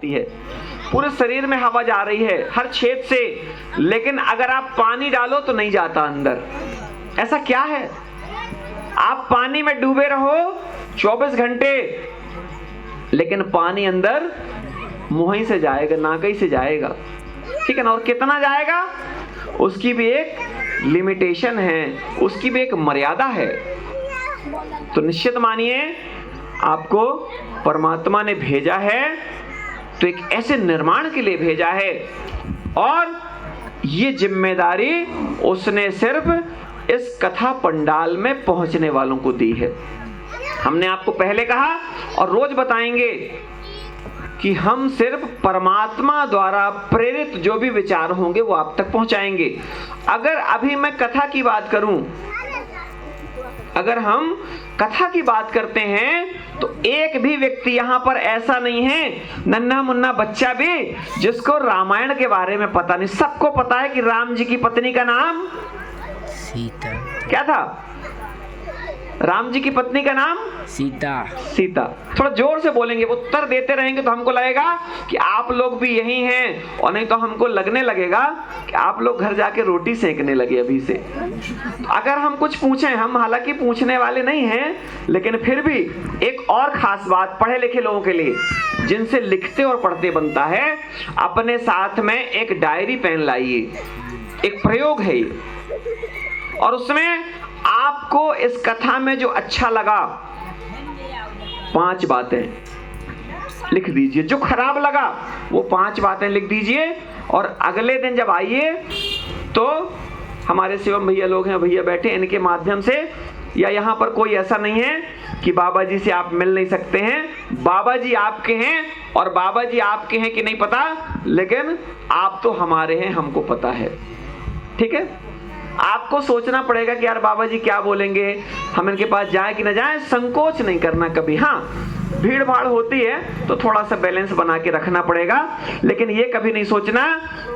है, पूरे शरीर में हवा जा रही है हर छेद से, लेकिन अगर आप पानी डालो तो नहीं जाता अंदर। ऐसा क्या है? आप पानी में डूबे रहो 24 घंटे, लेकिन पानी अंदर मुंह ही से जाएगा, नाक ही से जाएगा, ठीक है ना। और कितना जाएगा उसकी भी एक लिमिटेशन है, उसकी भी एक मर्यादा है। तो निश्चित मानिए आपको परमात्मा ने भेजा है तो एक ऐसे निर्माण के लिए भेजा है, और ये जिम्मेदारी उसने सिर्फ इस कथा पंडाल में पहुंचने वालों को दी है। हमने आपको पहले कहा और रोज बताएंगे कि हम सिर्फ परमात्मा द्वारा प्रेरित जो भी विचार होंगे वो आप तक पहुंचाएंगे। अगर अभी मैं कथा की बात करूं, अगर हम कथा की बात करते हैं तो एक भी व्यक्ति यहां पर ऐसा नहीं है, नन्हा मुन्ना बच्चा भी, जिसको रामायण के बारे में पता नहीं। सबको पता है कि राम जी की पत्नी का नाम सीता। क्या था? राम जी की पत्नी का नाम सीता। सीता। थोड़ा जोर से बोलेंगे, उत्तर देते रहेंगे तो हमको लगेगा कि आप लोग भी यही हैं, और नहीं तो हमको लगने लगेगा कि आप लोग घर जाके रोटी सेकने लगे अभी से। अगर हम कुछ पूछें, हम हालांकि पूछने वाले नहीं हैं, लेकिन फिर भी एक और खास बात पढ़े लिखे लोगों के लिए, जिनसे लिखते और पढ़ते बनता है, अपने साथ में एक डायरी पेन लाइए। एक प्रयोग है ये, और उसमें आपको इस कथा में जो अच्छा लगा 5 बातें लिख दीजिए, जो खराब लगा वो 5 बातें लिख दीजिए। और अगले दिन जब आइए तो हमारे शिवम भैया लोग हैं, भैया बैठे, इनके माध्यम से, या यहाँ पर कोई ऐसा नहीं है कि बाबा जी से आप मिल नहीं सकते हैं। बाबा जी आपके हैं, और बाबा जी आपके हैं कि नहीं पता, लेकिन आप तो हमारे हैं, हमको पता है, ठीक है। आपको सोचना पड़ेगा कि यार बाबा जी क्या बोलेंगे, हम इनके पास जाएं कि ना जाएं, संकोच नहीं करना कभी। हाँ, भीड़ भाड़ होती है तो थोड़ा सा बैलेंस बना के रखना पड़ेगा, लेकिन ये कभी नहीं सोचना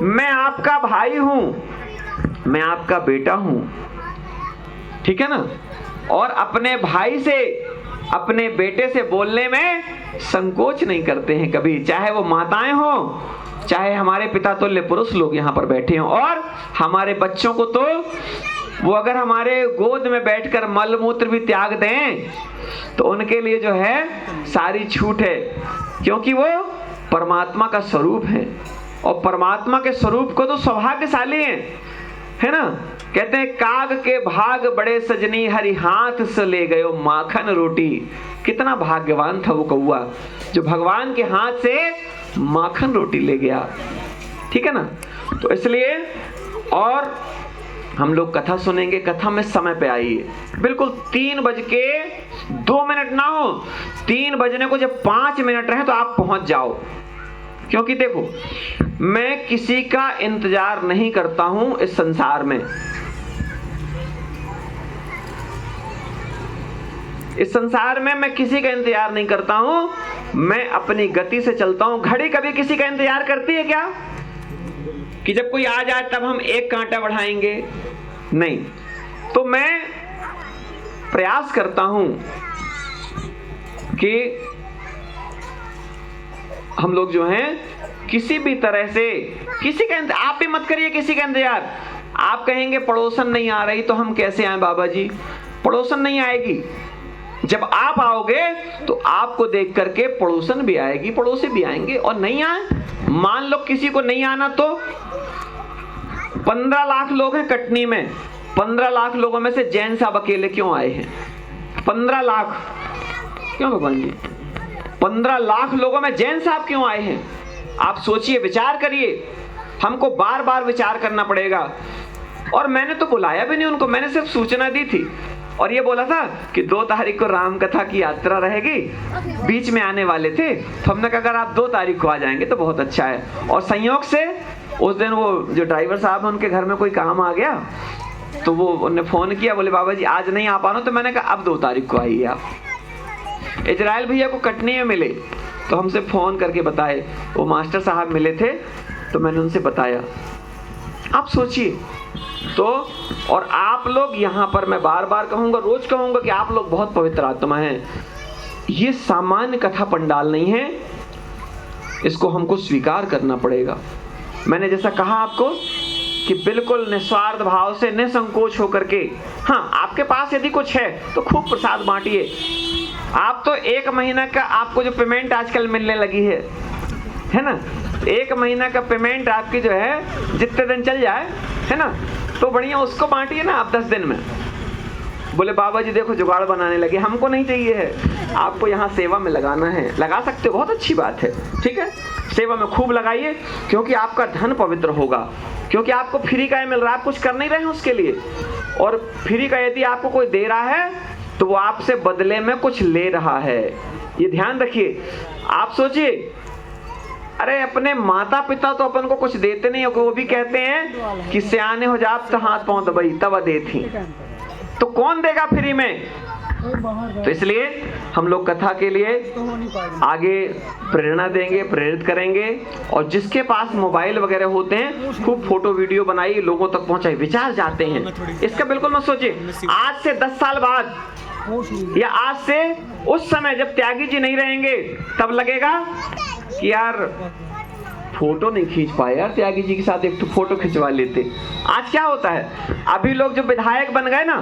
मैं आपका भाई हूं, मैं आपका बेटा हूं, ठीक है ना। और अपने भाई से, अपने बेटे से बोलने में संकोच नहीं करते हैं कभी, चाहे वो माताएं हो, चाहे हमारे पिता तुल्य पुरुष लोग यहाँ पर बैठे हों। और हमारे बच्चों को तो वो अगर हमारे गोद में बैठकर मल मूत्र भी त्याग दें तो उनके लिए जो है सारी छूट है, क्योंकि वो परमात्मा का स्वरूप है, और परमात्मा के स्वरूप को तो सौभाग्यशाली है ना। कहते हैं काग के भाग बड़े सजनी, हरि हाथ से ले गयो माखन रोटी। कितना भाग्यवान था वो कौआ जो भगवान के हाथ से माखन रोटी ले गया, ठीक है ना। तो इसलिए, और हम लोग कथा सुनेंगे, कथा में समय पे आइए, बिल्कुल 3:02 ना हो, 3 बजने को जब 5 मिनट रहे तो आप पहुंच जाओ। क्योंकि देखो, मैं किसी का इंतजार नहीं करता हूं इस संसार में। इस संसार में मैं किसी का इंतजार नहीं करता हूं, मैं अपनी गति से चलता हूं। घड़ी कभी किसी का इंतजार करती है क्या, कि जब कोई आ जाए तब हम एक कांटा बढ़ाएंगे? नहीं। तो मैं प्रयास करता हूं कि हम लोग जो हैं किसी भी तरह से, किसी का आप भी मत करिए किसी का इंतजार। आप कहेंगे पड़ोसन नहीं आ रही तो हम कैसे आए बाबा जी? पड़ोसन नहीं आएगी, जब आप आओगे तो आपको देख करके पड़ोसन भी आएगी, पड़ोसी भी आएंगे। और नहीं आए, मान लो किसी को नहीं आना, तो 15 लाख लोग हैं कटनी में, 15 लाख लोगों में से जैन साहब अकेले क्यों आए हैं? 15 लाख क्यों भगवान जी? 15 लाख लोगों में जैन साहब क्यों आए हैं? आप सोचिए, विचार करिए, हमको बार बार विचार करना पड़ेगा। और मैंने तो बुलाया भी नहीं उनको, मैंने सिर्फ सूचना दी थी और ये बोला था कि 2 तारीख को राम कथा की यात्रा रहेगी, बीच में आने वाले थे, तो हमने कहा अगर आप 2 तारीख को आ जाएंगे तो बहुत अच्छा है। और संयोग से उस दिन वो जो ड्राइवर साहब है उनके घर में कोई काम आ गया, तो वो उन्होंने फोन किया, बोले बाबा जी आज नहीं आ पाना। तो मैंने कहा अब 2 तारीख को आइए आप। इजराइल भैया को कटनी में मिले तो हमसे फोन करके बताए, वो मास्टर साहब मिले थे तो मैंने उनसे बताया। आप सोचिए तो, और आप लोग यहाँ पर, मैं बार बार कहूंगा, रोज कहूंगा कि आप लोग बहुत पवित्र आत्मा हैं। ये सामान्य कथा पंडाल नहीं है, इसको हमको स्वीकार करना पड़ेगा। मैंने जैसा कहा आपको कि बिल्कुल निस्वार्थ भाव से, निसंकोच होकर के, हाँ आपके पास यदि कुछ है तो खूब प्रसाद बांटिए। आप तो 1 महीना का आपको जो पेमेंट आजकल मिलने लगी है ना, 1 महीना का पेमेंट आपकी जो है जितने दिन चल जाए, है ना, तो बढ़िया उसको बांटिए ना आप 10 दिन में। बोले बाबा जी देखो जुगाड़ बनाने लगे, हमको नहीं चाहिए है, आपको यहाँ सेवा में लगाना है, लगा सकते हो, बहुत अच्छी बात है, ठीक है, सेवा में खूब लगाइए, क्योंकि आपका धन पवित्र होगा, क्योंकि आपको फ्री का मिल रहा है, आप कुछ कर नहीं रहे हैं उसके लिए। और फ्री का यदि आपको कोई दे रहा है तो वो आपसे बदले में कुछ ले रहा है, ये ध्यान रखिए। आप सोचिए, अरे अपने माता पिता तो अपन को कुछ देते नहीं, वो भी कहते हैं कि सियाने हो जाप तो हाथ पांव दबाई तब दे थी, तो कौन देगा फ्री में? तो इसलिए हम लोग कथा के लिए आगे प्रेरणा देंगे, प्रेरित करेंगे, और जिसके पास मोबाइल वगैरह होते हैं खूब फोटो वीडियो बनाइए, लोगों तक पहुंचाइए, विचार जाते हैं। इसका बिल्कुल मत सोचिए आज से 10 साल बाद या आज से उस समय जब त्यागी जी नहीं रहेंगे तब लगेगा कि यार फोटो नहीं खींच पाए यार, त्यागी जी के साथ एक तो फोटो खिंचवा लेते। आज क्या होता है, अभी लोग जो विधायक बन गए ना,